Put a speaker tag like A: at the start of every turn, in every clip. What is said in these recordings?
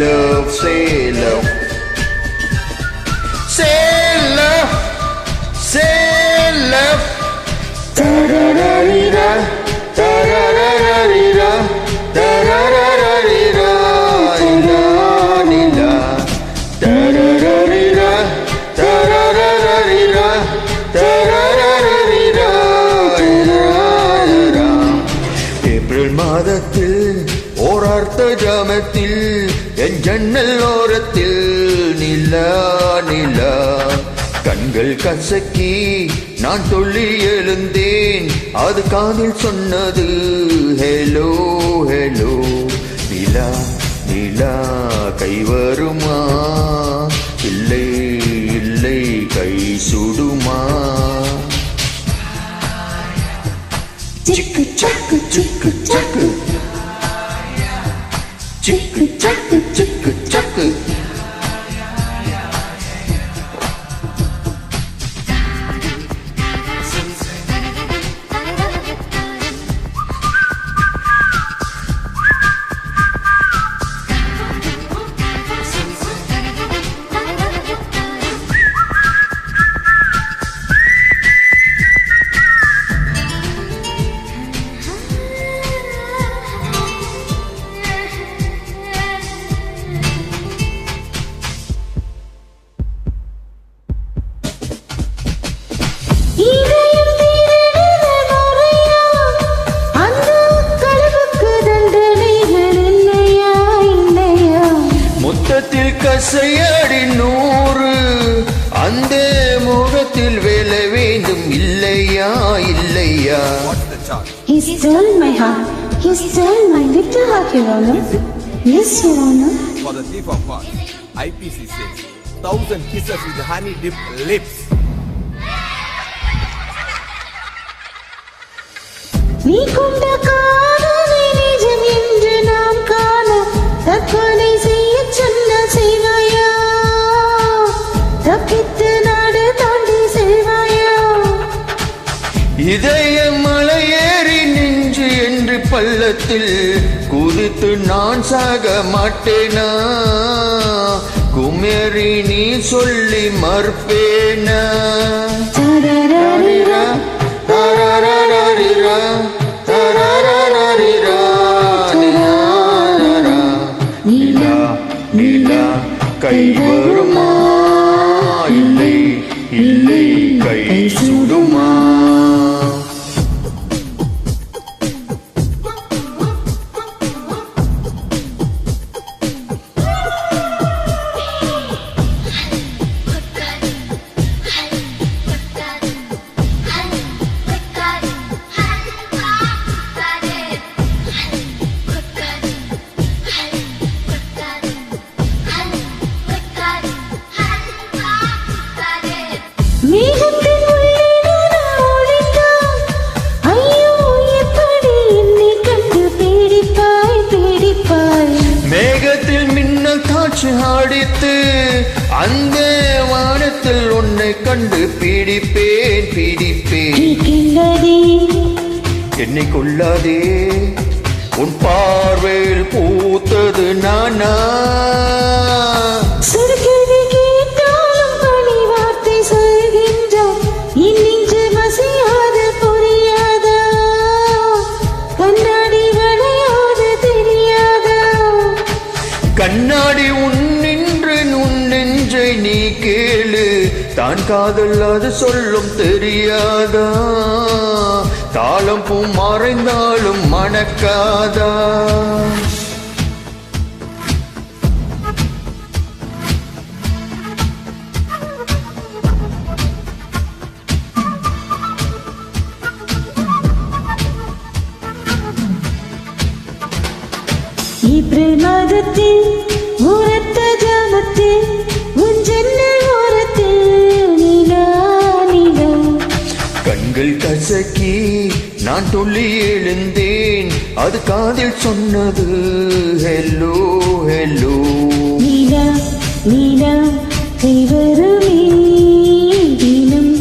A: love, say love. Say love, say love. Da-da-da-dee-da, da-da-da-da-dee-da, da-da-da-da-dee-da, da-da-da-dee-da, da-da-da-dee-da, da-da-da-da-dee-da, da-da-da-da-dee-da, da-da-da-da. April மாதத்தில் ஓர் அர்த்த ஜாமத்தில் என் ஜன்னல் ஓரத்தில் நிலா நிலா கண்கள் கசக்கி நான் துள்ளி எழுந்தேன் அது காதில் சொன்னது ஹலோ ஹலோ நிலா நிலா கை வருமா இல்லை இல்லை கை சுடுமா சிக்கு சக்கு சிக்கு சக்கு சிக்கு சக்கு சிக்கு சக்கு கசையடி 100 அந்த முகத்தில் வேலை வேண்டும் இல்லையா இல்லையா.
B: He stole my heart. He stole my little heart, Your Honor. Yes, Your Honor.
C: For the thief of heart, IPC says 1,000 kisses with honey dipped lips.
B: நீ கொண்ட காதலை நிஜம் என்று நாம் காண தற்கொலை செய்ய சொன்ன செய்வாயா தப்பித்து நாடு தாண்டி செல்வாயா.
A: இதய மலையேறி நெஞ்சு என்று பள்ளத்தில் குதித்து நான் சாக மாட்டேனா குமரி நீ சொல்லி மறுப்பேனா. நிலா கை வருமா இல்லை இல்லை கை சுடுமா. மேகத்தில் மின்னல் காட்சி அடித்து அந்த வானத்தில் உன்னை கண்டு பிடிப்பேன் பிடிப்பேன். என்னை கொள்ளாதே உன் பார்வையில் பூத்தது நானா. கண்ணாடி உன்னின்று உன் நெஞ்சை நீ கேளு தான் காதல் அது சொல்லும் தெரியாதா தாளம் பூ மறைந்தாலும் மணக்காதா.
B: ஏப்ரல் மாதத்தில் உரத்த ஜாமத்தில் உன் ஜன்னல் ஓரத்தில் நிலா நிலா
A: கண்கள் கசக்கி நான் துள்ளி எழுந்தேன் அது காதில் சொன்னது ஹெல்லோ ஹெல்லோ.
B: நிலா நிலா கை வருமே தினம்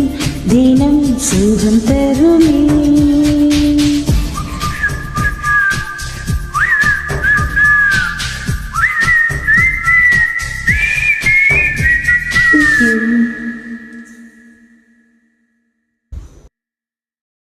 B: தினம் சுகம் தருமே. you.